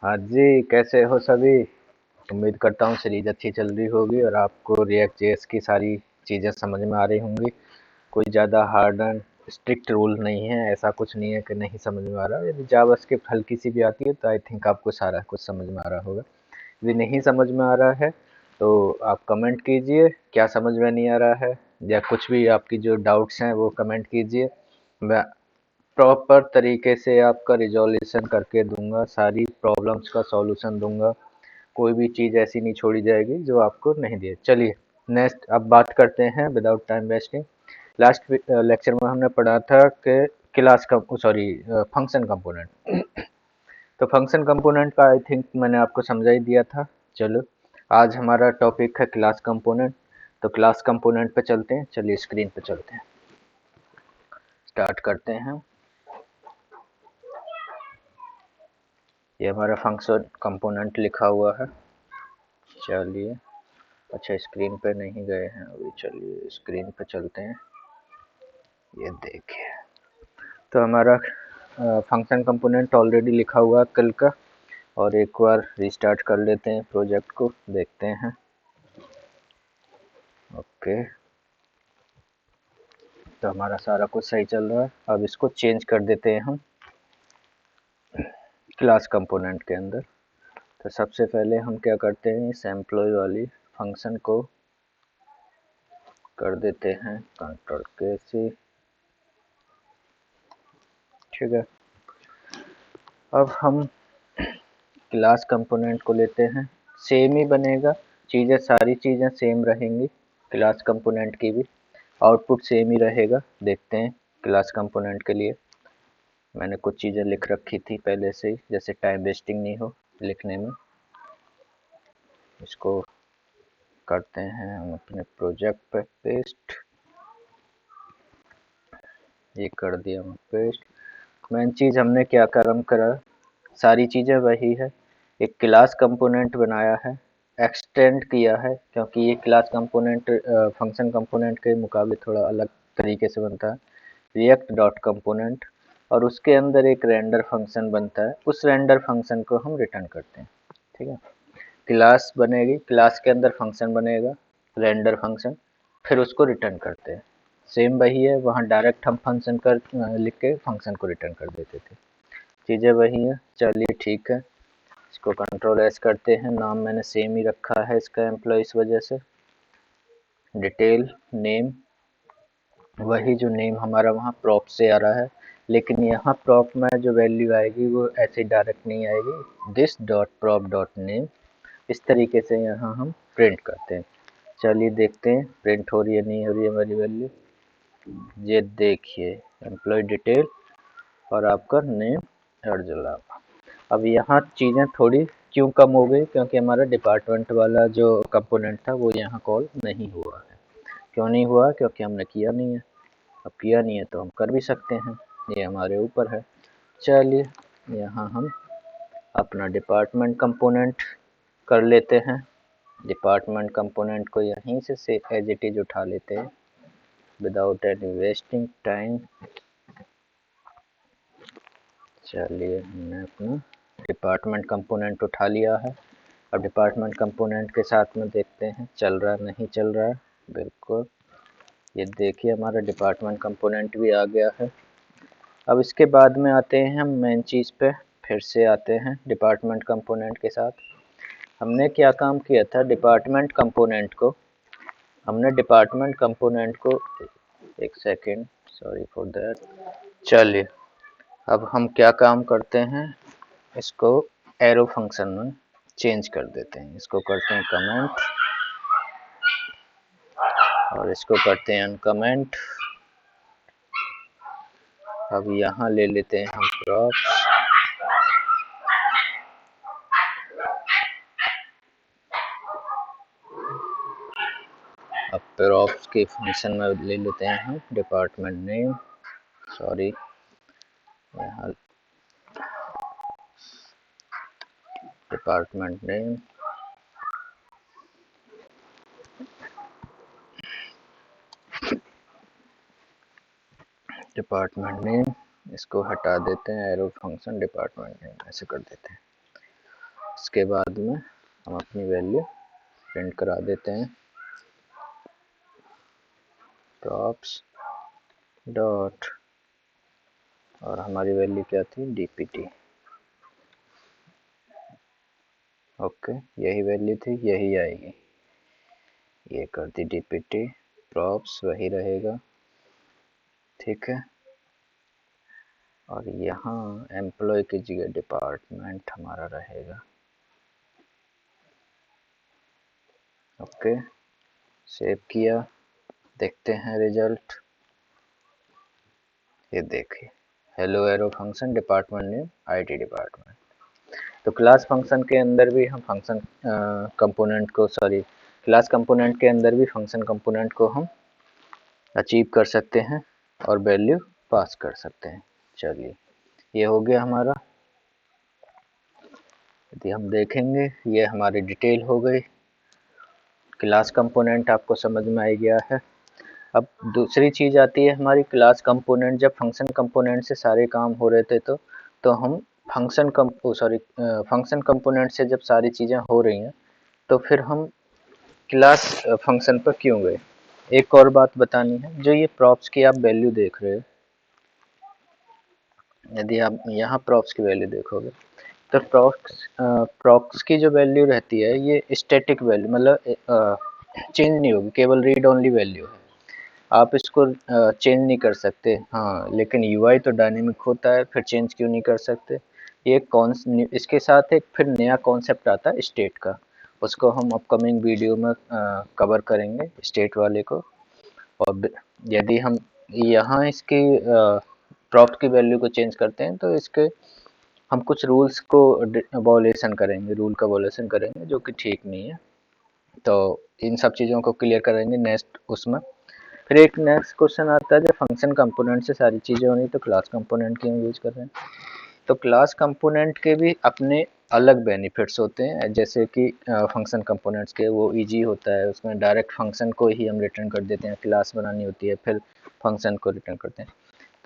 हाँ जी, कैसे हो सभी? उम्मीद करता हूँ सीरीज अच्छी चल रही होगी और आपको रिएक्ट जेएस की सारी चीज़ें समझ में आ रही होंगी। कोई ज़्यादा हार्ड एंड स्ट्रिक्ट रूल नहीं है, ऐसा कुछ नहीं है कि नहीं समझ में आ रहा। यदि जावास्क्रिप्ट हल्की सी भी आती है तो आई थिंक आपको सारा कुछ समझ में आ रहा होगा। यदि नहीं समझ में आ रहा है तो आप कमेंट कीजिए क्या समझ में नहीं आ रहा है, या कुछ भी आपकी जो डाउट्स हैं वो कमेंट कीजिए। मैं प्रॉपर तरीके से आपका रिजोल्यूशन करके दूंगा, सारी प्रॉब्लम्स का सॉल्यूशन दूंगा। कोई भी चीज़ ऐसी नहीं छोड़ी जाएगी जो आपको नहीं दी। चलिए नेक्स्ट अब बात करते हैं without time wasting. Last lecture में हमने पढ़ा था कि क्लास का सॉरी फंक्शन कंपोनेंट। तो फंक्शन कंपोनेंट का आई थिंक मैंने आपको समझा ही दिया था। चलो आज हमारा टॉपिक है क्लास कंपोनेंट। तो क्लास कंपोनेंट पे चलते हैं, चलिए स्क्रीन पे चलते हैं, स्टार्ट करते हैं। ये हमारा फंक्शन कंपोनेंट लिखा हुआ है। चलिए, अच्छा स्क्रीन पे नहीं गए हैं अभी, चलिए स्क्रीन पे चलते हैं। ये देखिए, तो हमारा फंक्शन कंपोनेंट ऑलरेडी लिखा हुआ है कल का। और एक बार रिस्टार्ट कर लेते हैं प्रोजेक्ट को, देखते हैं। ओके, तो हमारा सारा कुछ सही चल रहा है। अब इसको चेंज कर देते हैं हम क्लास कंपोनेंट के अंदर। तो सबसे पहले हम क्या करते हैं, इस एम्प्लॉय वाली फंक्शन को कर देते हैं कंट्रोल के सी। ठीक है, अब हम क्लास कंपोनेंट को लेते हैं। सेम ही बनेगा, चीज़ें सारी चीज़ें सेम रहेंगी क्लास कंपोनेंट की भी, आउटपुट सेम ही रहेगा। देखते हैं क्लास कंपोनेंट के लिए मैंने कुछ चीज़ें लिख रखी थी पहले से ही, जैसे टाइम वेस्टिंग नहीं हो लिखने में। इसको करते हैं हम अपने प्रोजेक्ट पे पेस्ट। ये कर दिया हम पेस्ट। मेन चीज़ हमने क्या काम करा, सारी चीज़ें वही है। एक क्लास कंपोनेंट बनाया है, एक्सटेंड किया है, क्योंकि ये क्लास कंपोनेंट फंक्शन कंपोनेंट के मुकाबले थोड़ा अलग तरीके से बनता है। रिएक्ट डॉट कंपोनेंट, और उसके अंदर एक रेंडर फंक्शन बनता है, उस रेंडर फंक्शन को हम रिटर्न करते हैं। ठीक है, क्लास बनेगी, क्लास के अंदर फंक्शन बनेगा रेंडर फंक्शन, फिर उसको रिटर्न करते हैं। सेम वही है, वहाँ डायरेक्ट हम फंक्शन कर लिख के फंक्शन को रिटर्न कर देते थे। चीज़ें वही है। चलिए ठीक है, इसको कंट्रोल एस करते हैं। नाम मैंने सेम ही रखा है इसका एम्प्लॉय, इस वजह से। डिटेल नेम, वही जो नेम हमारा वहाँ प्रॉप से आ रहा है, लेकिन यहाँ प्रॉप में जो वैल्यू आएगी वो ऐसे डायरेक्ट नहीं आएगी। This dot prop dot name, इस तरीके से यहाँ हम प्रिंट करते हैं। चलिए देखते हैं प्रिंट हो रही है नहीं हो रही है हमारी वैल्यू। ये देखिए, एम्प्लॉय डिटेल और आपका नेम अर्जुला। अब यहाँ चीज़ें थोड़ी क्यों कम हो गई, क्योंकि हमारा डिपार्टमेंट वाला जो कंपोनेंट था वो यहाँ कॉल नहीं हुआ है। क्यों नहीं हुआ, क्योंकि हमने किया नहीं है। अब किया नहीं है तो हम कर भी सकते हैं, ये हमारे ऊपर है। चलिए यहाँ हम अपना डिपार्टमेंट कंपोनेंट कर लेते हैं। डिपार्टमेंट कंपोनेंट को यहीं से एज इट इज उठा लेते हैं विदाउट एनी वेस्टिंग टाइम। चलिए हमने अपना डिपार्टमेंट कंपोनेंट उठा लिया है। अब डिपार्टमेंट कंपोनेंट के साथ में देखते हैं चल रहा नहीं चल रहा है। बिल्कुल, ये देखिए हमारा डिपार्टमेंट कंपोनेंट भी आ गया है। अब इसके बाद में आते हैं हम मेन चीज़ पे, फिर से आते हैं डिपार्टमेंट कंपोनेंट के साथ। हमने क्या काम किया था, डिपार्टमेंट कंपोनेंट को, हमने डिपार्टमेंट कंपोनेंट को, एक सेकेंड सॉरी फॉर दैट। चलिए अब हम क्या काम करते हैं, इसको एरो फंक्शन में चेंज कर देते हैं। इसको करते हैं कमेंट और इसको करते हैं अनकमेंट। अब यहाँ ले लेते हैं हम प्रॉप, अब प्रॉप के फंक्शन में ले लेते हैं हम डिपार्टमेंट नेम, सॉरी यहाँ डिपार्टमेंट नेम, डिपार्टमेंट नेम, इसको हटा देते हैं, एरो फंक्शन डिपार्टमेंट नेम ऐसे कर देते हैं। इसके बाद में हम अपनी वैल्यू प्रिंट करा देते हैं, प्रॉप्स डॉट, और हमारी वैल्यू क्या थी, dpt। ओके, यही वैल्यू थी, यही आएगी, ये कर दी dpt, प्रॉप्स वही रहेगा, ठीक है। और यहाँ एम्प्लॉय की जगह डिपार्टमेंट हमारा रहेगा। ओके, सेव किया, देखते हैं रिजल्ट। ये देखिए, hello arrow function department name IT department. तो क्लास फंक्शन के अंदर भी हम फंक्शन कंपोनेंट को, सॉरी, क्लास कंपोनेंट के अंदर भी फंक्शन कंपोनेंट को हम अचीव कर सकते हैं और वैल्यू पास कर सकते हैं। चलिए, ये हो गया हमारा। यदि हम देखेंगे, ये हमारी डिटेल हो गई, क्लास कंपोनेंट आपको समझ में आ गया है। अब दूसरी चीज़ आती है हमारी क्लास कंपोनेंट। जब फंक्शन कंपोनेंट से सारे काम हो रहे थे तो हम फंक्शन कंपोनेंट से जब सारी चीज़ें हो रही हैं तो फिर हम क्लास फंक्शन पर क्यों गए। एक और बात बतानी है, जो ये प्रॉप्स की आप वैल्यू देख रहे हो, यदि आप यहाँ प्रॉप्स की वैल्यू देखोगे तो प्रॉप्स की जो वैल्यू रहती है ये स्टैटिक वैल्यू, मतलब चेंज नहीं होगी, केवल रीड ओनली वैल्यू है, आप इसको चेंज नहीं कर सकते। हाँ, लेकिन यूआई तो डायनेमिक होता है, फिर चेंज क्यों नहीं कर सकते। ये कौन, इसके साथ एक फिर नया कॉन्सेप्ट आता है स्टेट का, उसको हम अपकमिंग वीडियो में कवर करेंगे, स्टेट वाले को। और यदि हम यहाँ इसकी प्रॉप्ट की वैल्यू को चेंज करते हैं तो इसके हम कुछ रूल्स को वॉलेशन करेंगे, रूल का वॉलेशन करेंगे, जो कि ठीक नहीं है। तो इन सब चीज़ों को क्लियर करेंगे नेक्स्ट उसमें। फिर एक नेक्स्ट क्वेश्चन आता है, जब फंक्शन कंपोनेंट से सारी चीज़ें हो रही तो क्लास कंपोनेंट क्यों यूज कर रहे हैं। तो क्लास कंपोनेंट के भी अपने अलग बेनिफिट्स होते हैं, जैसे कि फंक्शन कंपोनेंट्स के वो इजी होता है, उसमें डायरेक्ट फंक्शन को ही हम रिटर्न कर देते हैं, क्लास बनानी होती है फिर फंक्शन को रिटर्न करते हैं।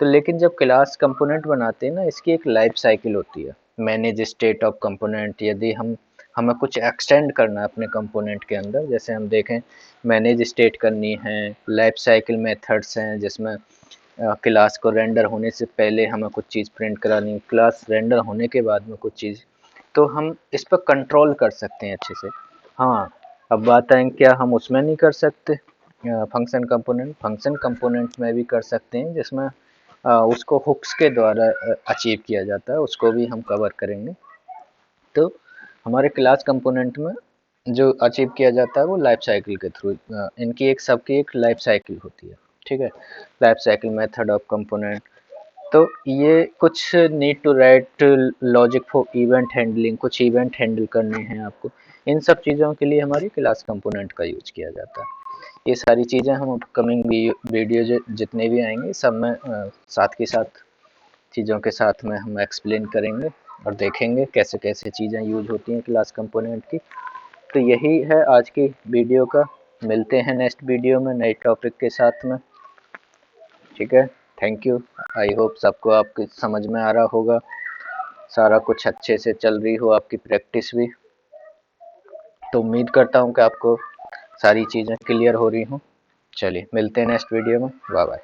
तो लेकिन जब क्लास कंपोनेंट बनाते हैं ना, इसकी एक लाइफ साइकिल होती है, मैनेज स्टेट ऑफ कंपोनेंट। यदि हमें कुछ एक्सटेंड करना है अपने कंपोनेंट के अंदर, जैसे हम देखें मैनेज स्टेट करनी है, लाइफ साइकिल मेथड्स हैं जिसमें क्लास को रेंडर होने से पहले हमें कुछ चीज़ प्रिंट करानी, क्लास रेंडर होने के बाद में कुछ चीज़, तो हम इस पर कंट्रोल कर सकते हैं अच्छे से। हाँ, अब बात है क्या हम उसमें नहीं कर सकते, फंक्शन कंपोनेंट में भी कर सकते हैं, जिसमें उसको हुक्स के द्वारा अचीव किया जाता है, उसको भी हम कवर करेंगे। तो हमारे क्लास कंपोनेंट में जो अचीव किया जाता है वो लाइफ साइकिल के थ्रू, इनकी एक सबकी एक लाइफ साइकिल होती है, ठीक है, life cycle method of component. तो ये कुछ need to write logic for event handling, कुछ इवेंट हैंडल करने हैं आपको, इन सब चीज़ों के लिए हमारी क्लास कंपोनेंट का यूज किया जाता है। ये सारी चीज़ें हम अपकमिंग वीडियो जितने भी आएंगे सब में साथ के साथ चीज़ों के साथ में हम एक्सप्लेन करेंगे और देखेंगे कैसे कैसे चीज़ें यूज होती हैं क्लास कंपोनेंट की। तो यही है आज की वीडियो का, मिलते हैं नेक्स्ट वीडियो में नए टॉपिक के साथ में, ठीक है। थैंक यू, आई होप सबको आपकी समझ में आ रहा होगा, सारा कुछ अच्छे से चल रही हो आपकी प्रैक्टिस भी। तो उम्मीद करता हूँ कि आपको सारी चीज़ें क्लियर हो रही हों। चलिए, मिलते हैं नेक्स्ट वीडियो में, बाय बाय।